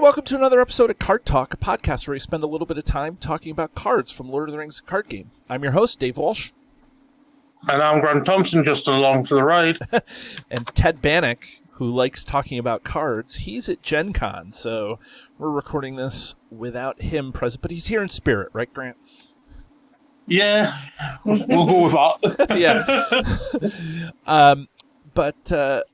welcome to another episode of Card Talk, a podcast where we spend a little bit of time talking about cards from Lord of the Rings card game. I'm your host, Dave Walsh. And I'm Grant Thompson, just along for the ride. And Ted Bannock, who likes talking about cards, he's at Gen Con, so we're recording this without him present, but he's here in spirit, right, Grant? Yeah, we'll go with that. Yeah. But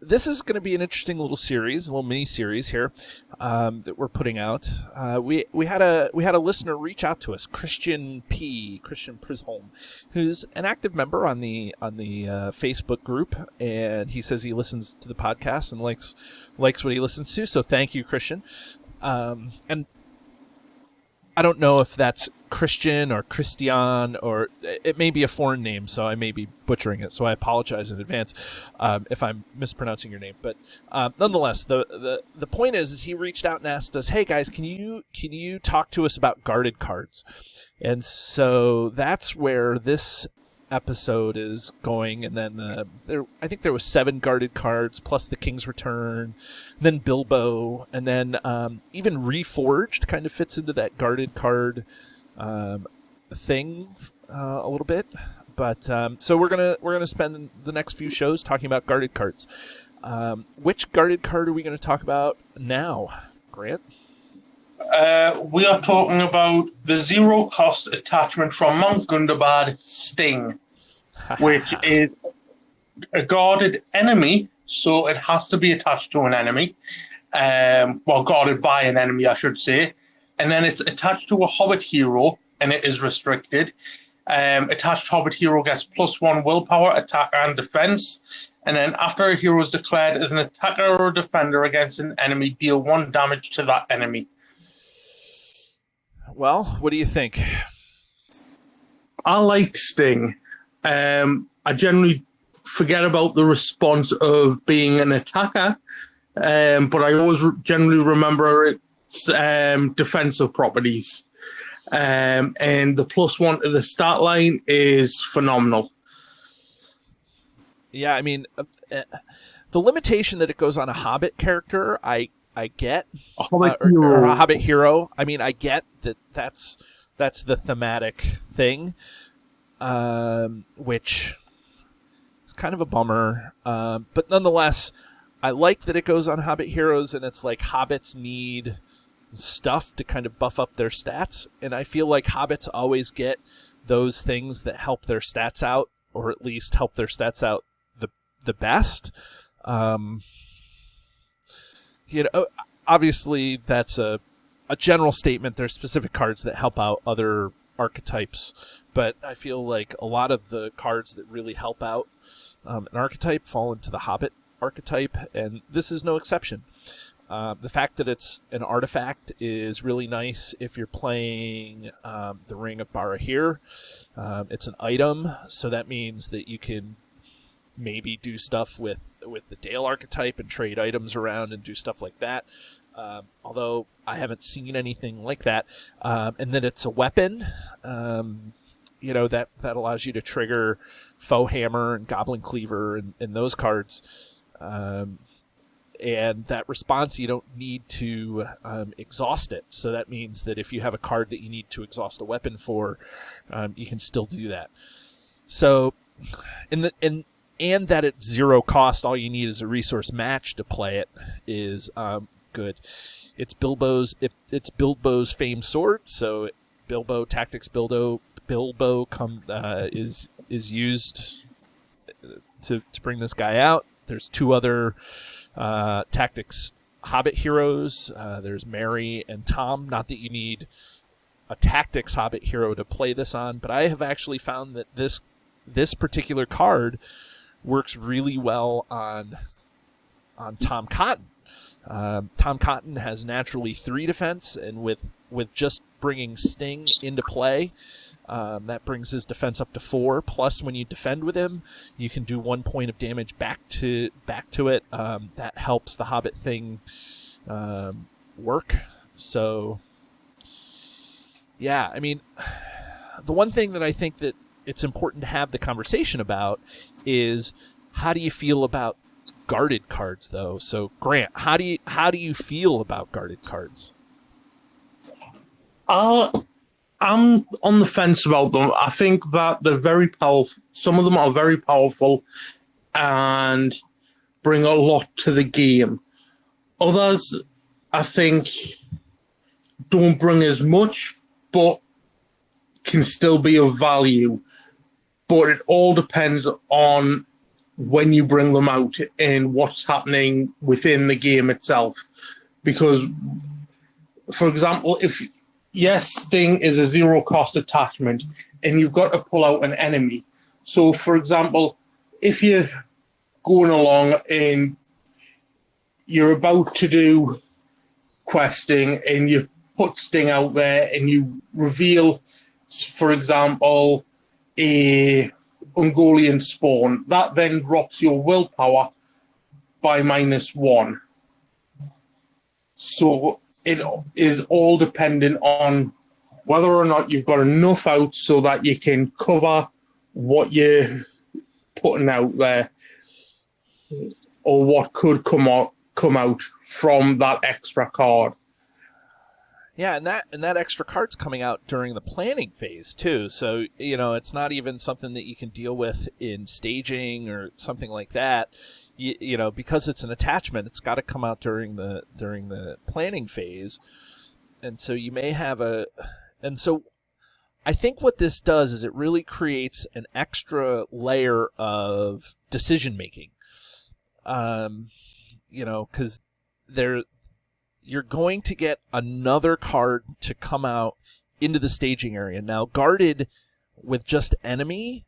this is going to be an interesting little series, a little mini series here that we're putting out. We had a listener reach out to us, Christian Prisholm, who's an active member on the Facebook group, and he says he listens to the podcast and likes what he listens to. So thank you, Christian. And I don't know if that's Christian or Christian, or it may be a foreign name, so I may be butchering it. So I apologize in advance if I'm mispronouncing your name. But nonetheless, the point is he reached out and asked us, "Hey guys, can you talk to us about guarded cards?" And so that's where this episode is going. And then I think there was 7 guarded cards plus the King's Return, then Bilbo, and then even Reforged kind of fits into that guarded card thing a little bit. But so we're gonna spend the next few shows talking about guarded cards. Which guarded card are we going to talk about now, Grant? We are talking about the zero-cost attachment from Mount Gundabad, Sting, which is a guarded enemy, so it has to be attached to an enemy. Guarded by an enemy, I should say. And then it's attached to a Hobbit hero, and it is restricted. Attached Hobbit hero gets +1 willpower, attack, and defense. And then after a hero is declared as an attacker or defender against an enemy, deal 1 damage to that enemy. Well, what do you think? I like Sting. I generally forget about the response of being an attacker, but I always generally remember its defensive properties. And the +1 to the stat line is phenomenal. Yeah, I mean, the limitation that it goes on a Hobbit character, I get. A Hobbit hero. Or a Hobbit hero. I mean, I get that's the thematic thing, which is kind of a bummer. But nonetheless, I like that it goes on Hobbit heroes, and it's like hobbits need stuff to kind of buff up their stats, and I feel like hobbits always get those things that help their stats out, or at least help their stats out the best. Obviously that's a general statement. There's specific cards that help out other archetypes, but I feel like a lot of the cards that really help out an archetype fall into the Hobbit archetype, and this is no exception. The fact that it's an artifact is really nice if you're playing the Ring of Barahir. It's an item, so that means that you can maybe do stuff with the Dale archetype and trade items around and do stuff like that. Although I haven't seen anything like that. And then it's a weapon, that allows you to trigger Foe Hammer and Goblin Cleaver and those cards. And that response, you don't need to exhaust it. So that means that if you have a card that you need to exhaust a weapon for, you can still do that. So, and that at 0 cost, all you need is a resource match to play it is good. It's Bilbo's famed sword, so Bilbo, Tactics Bilbo is used to bring this guy out. There's 2 other Tactics Hobbit heroes. There's Merry and Tom. Not that you need a Tactics Hobbit hero to play this on, but I have actually found that this particular card works really well on Tom Cotton. Tom Cotton has naturally 3 defense, and with just bringing Sting into play, that brings his defense up to 4. Plus, when you defend with him, you can do 1 point of damage back to it. That helps the Hobbit thing work. So, yeah, I mean, the one thing that I think that it's important to have the conversation about is how do you feel about guarded cards, though? So, Grant, how do you feel about guarded cards? I'm on the fence about them. I think that they're very powerful. Some of them are very powerful and bring a lot to the game. Others, I think, don't bring as much, but can still be of value. But it all depends on when you bring them out and what's happening within the game itself. Because, for example, if yes, Sting is a zero cost attachment and you've got to pull out an enemy. So, for example, if you're going along and you're about to do questing and you put Sting out there and you reveal, for example, a Ungoliant spawn, that then drops your willpower by -1. So it is all dependent on whether or not you've got enough out so that you can cover what you're putting out there, or what could come out from that extra card. Yeah, and that extra card's coming out during the planning phase too. So, it's not even something that you can deal with in staging or something like that. Because it's an attachment, it's got to come out during the planning phase. And so you may have so I think what this does is it really creates an extra layer of decision making. Because you're going to get another card to come out into the staging area. Now, guarded with just enemy,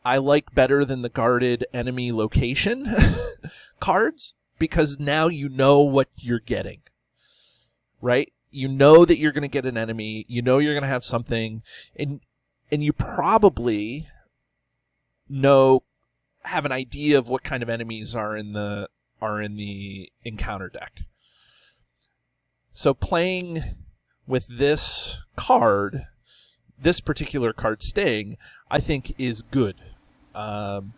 I like better than the guarded enemy location cards, because now you know what you're getting, right? You know that you're going to get an enemy. You know you're going to have something, and you probably have an idea of what kind of enemies are in the encounter deck. So playing with this card, this particular card, Sting, I think is good. And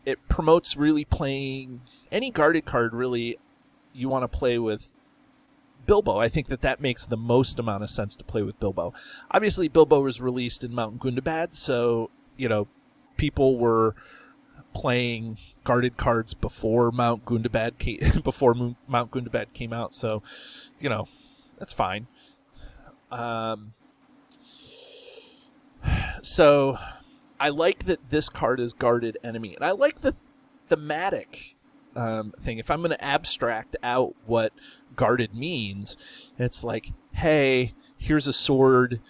it promotes really playing any guarded card. Really, you want to play with Bilbo. I think that makes the most amount of sense to play with Bilbo. Obviously, Bilbo was released in Mount Gundabad, so people were playing guarded cards before Mount Gundabad came out. So, that's fine. So I like that this card is guarded enemy, and I like the thematic thing. If I'm going to abstract out what guarded means, it's like, hey, here's a sword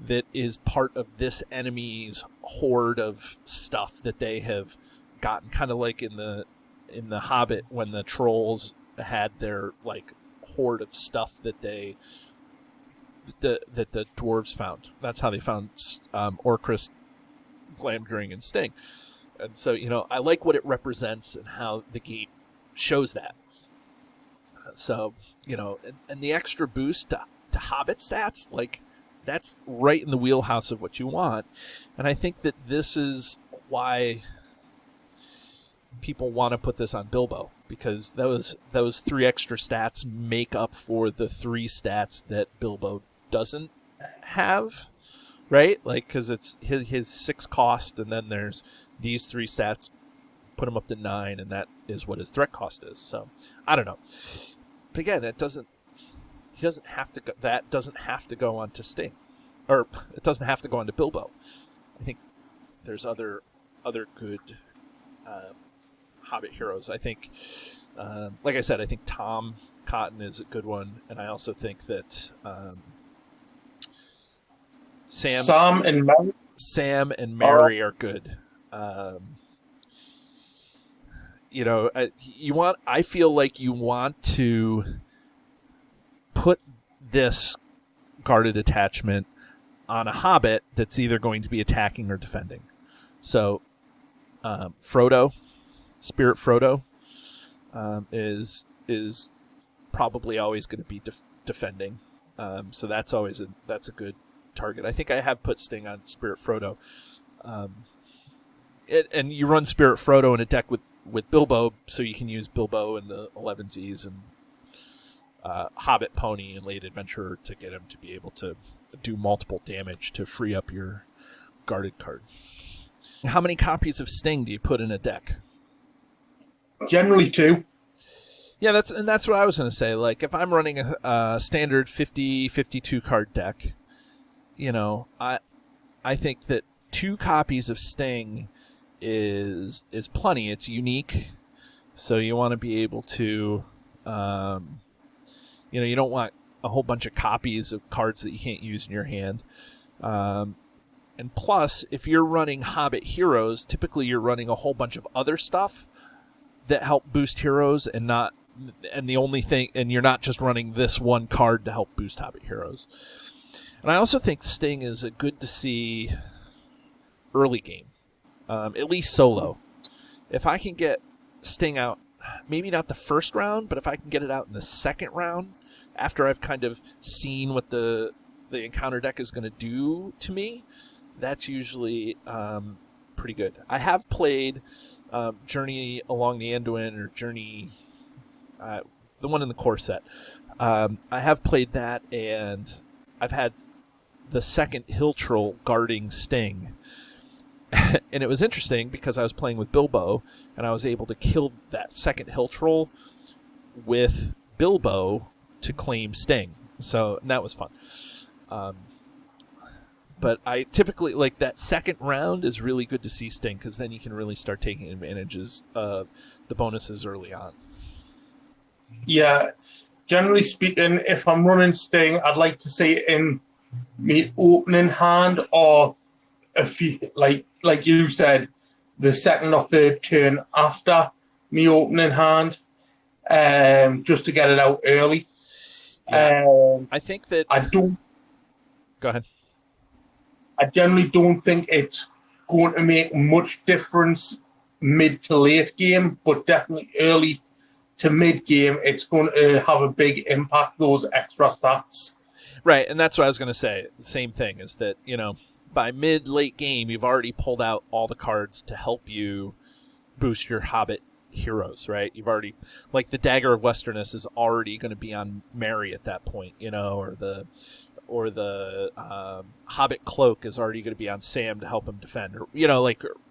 that is part of this enemy's horde of stuff that they have gotten, kind of like in the Hobbit when the trolls had their horde of stuff that the dwarves found. That's how they found Orcrist, Glamdring, and Sting. And so I like what it represents and how the game shows that. So and the extra boost to Hobbit stats, that's right in the wheelhouse of what you want. And I think that this is why people want to put this on Bilbo, because those 3 extra stats make up for the 3 stats that Bilbo doesn't have, right? Because it's his 6 cost, and then there's these 3 stats put him up to 9, and that is what his threat cost is. So I don't know, but again, that doesn't have to go onto Sting, or it doesn't have to go onto Bilbo. I think there's other good Hobbit heroes. I think, like I said, I think Tom Cotton is a good one, and I also think that Sam and Mary are good. I feel like you want to put this guarded attachment on a Hobbit that's either going to be attacking or defending. So, Spirit Frodo is probably always going to be defending. So that's a good target. I think I have put Sting on Spirit Frodo. And you run Spirit Frodo in a deck with Bilbo, so you can use Bilbo and the 11Zs Hobbit pony in late adventure to get him to be able to do multiple damage to free up your guarded card. How many copies of Sting do you put in a deck? Generally 2. Yeah, that's what I was going to say. Like, if I'm running a standard 52 card deck, I think that 2 copies of Sting is plenty. It's unique, so you want to be able to, you don't want a whole bunch of copies of cards that you can't use in your hand. And plus, if you're running Hobbit heroes, typically you're running a whole bunch of other stuff that help boost heroes, and you're not just running this one card to help boost Hobbit heroes. And I also think Sting is a good to see early game, at least solo. If I can get Sting out, maybe not the first round, but if I can get it out in the second round, after I've kind of seen what the encounter deck is going to do to me, that's usually pretty good. I have played Journey Along the Anduin, or Journey, the one in the core set. I have played that, and I've had the second Hill Troll guarding Sting. And it was interesting because I was playing with Bilbo, and I was able to kill that second Hill Troll with Bilbo to claim Sting. So that was fun. But I typically, like, that second round is really good to see Sting, because then you can really start taking advantages of the bonuses early on. Yeah, generally speaking, if I'm running Sting, I'd like to see it in me opening hand, or a few, like you said, the second or third turn after me opening hand, just to get it out early. Yeah. I think that Go ahead. I generally don't think it's going to make much difference mid to late game, but definitely early to mid game, it's going to have a big impact, those extra stats. Right, and that's what I was going to say. The same thing is that, by mid-late game, you've already pulled out all the cards to help you boost your Hobbit heroes, right? You've already, like, the Dagger of Westerness is already going to be on Merry at that point, or the Hobbit Cloak is already going to be on Sam to help him defend, or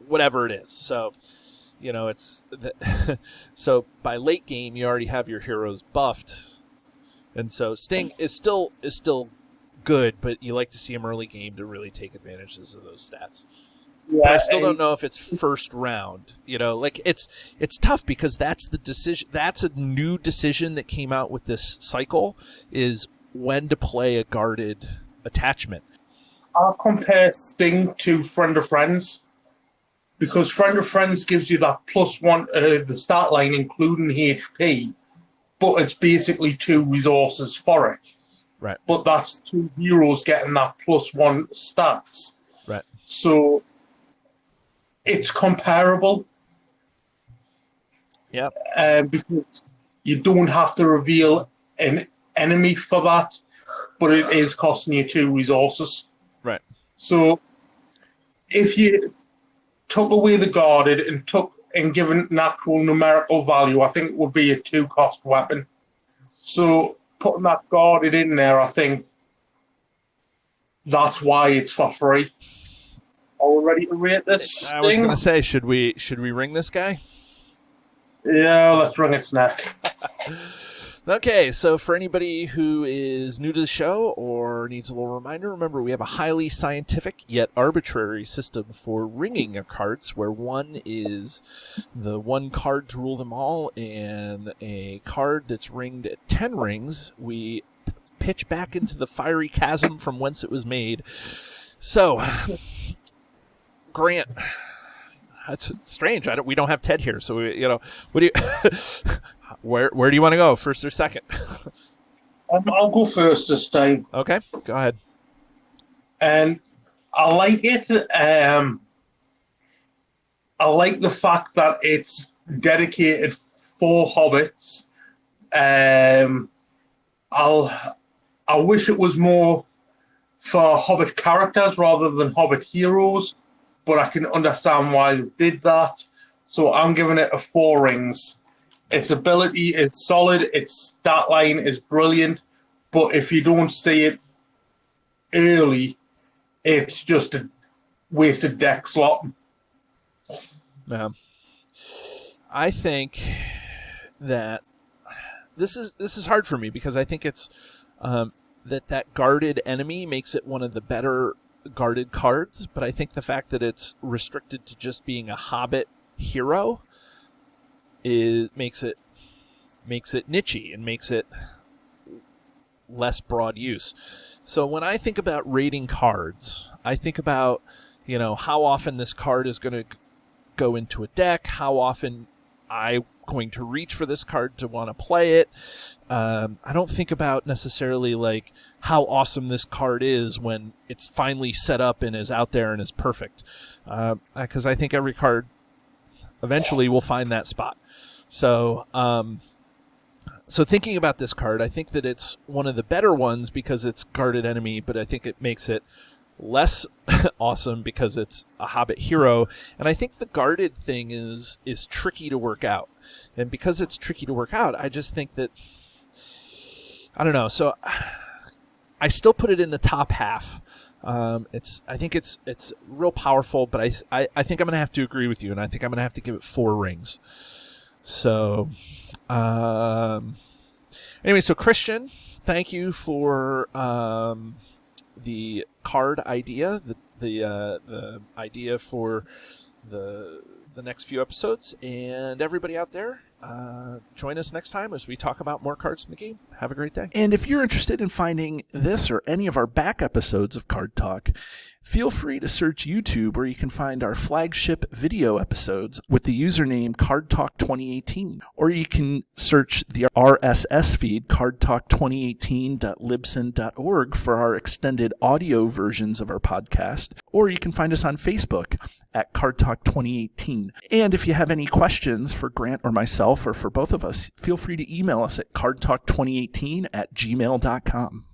whatever it is. So, so by late game you already have your heroes buffed, and so Sting is still good, but you like to see him early game to really take advantages of those stats. Yeah, but I still don't know if it's first round. It's tough, because that's the decision. That's a new decision that came out with this cycle, is when to play a guarded attachment. I'll compare Sting to Friend of Friends, because Friend of Friends gives you that +1 the start line, including HP, but it's basically 2 resources for it. Right. But that's 2 heroes getting that +1 stats. Right. So it's comparable. Yeah. Because you don't have to reveal an enemy for that, but it is costing you 2 resources. Right. So if you took away the guarded and given an actual numerical value, I think it would be a 2-cost weapon. So putting that guarded in there, I think that's why it's for free. Are we ready to rate this? I was going to say, should we ring this guy? Yeah, let's ring its neck. Okay, so for anybody who is new to the show or needs a little reminder, remember we have a highly scientific yet arbitrary system for ringing of cards, where 1 is the 1 card to rule them all, and a card that's ringed at 10 rings, we pitch back into the fiery chasm from whence it was made. So, Grant, that's strange. We don't have Ted here, so what do you? Where do you want to go, first or second? I'll go first this time. Okay, go ahead. And I like it. I like the fact that it's dedicated for hobbits. I wish it was more for Hobbit characters rather than Hobbit heroes, but I can understand why they did that. So I'm giving it a 4 rings. Its ability is solid. Its stat line is brilliant. But if you don't see it early, it's just a wasted deck slot. Yeah. I think that this is hard for me because I think it's that guarded enemy makes it one of the better guarded cards, but I think the fact that it's restricted to just being a Hobbit hero makes it nichey and makes it less broad use. So when I think about rating cards, I think about, how often this card is going to go into a deck, how often I'm going to reach for this card to want to play it. I don't think about necessarily like how awesome this card is when it's finally set up and is out there and is perfect. Because I think every card eventually will find that spot. So, so thinking about this card, I think that it's one of the better ones because it's guarded enemy, but I think it makes it less awesome because it's a Hobbit hero. And I think the guarded thing is tricky to work out. And because it's tricky to work out, I just think that, I don't know. So I still put it in the top half. I think it's real powerful, but I think I'm going to have to agree with you, and I think I'm going to have to give it 4 rings. So, anyway, so Christian, thank you for the card idea, the idea for the next few episodes, and everybody out there, join us next time as we talk about more cards in the game. Have a great day. And if you're interested in finding this or any of our back episodes of Card Talk, feel free to search YouTube where you can find our flagship video episodes with the username Card Talk 2018. Or you can search the RSS feed cardtalk2018.libsyn.org for our extended audio versions of our podcast. Or you can find us on Facebook at Card Talk 2018. And if you have any questions for Grant or myself or for both of us, feel free to email us at cardtalk2018@gmail.com.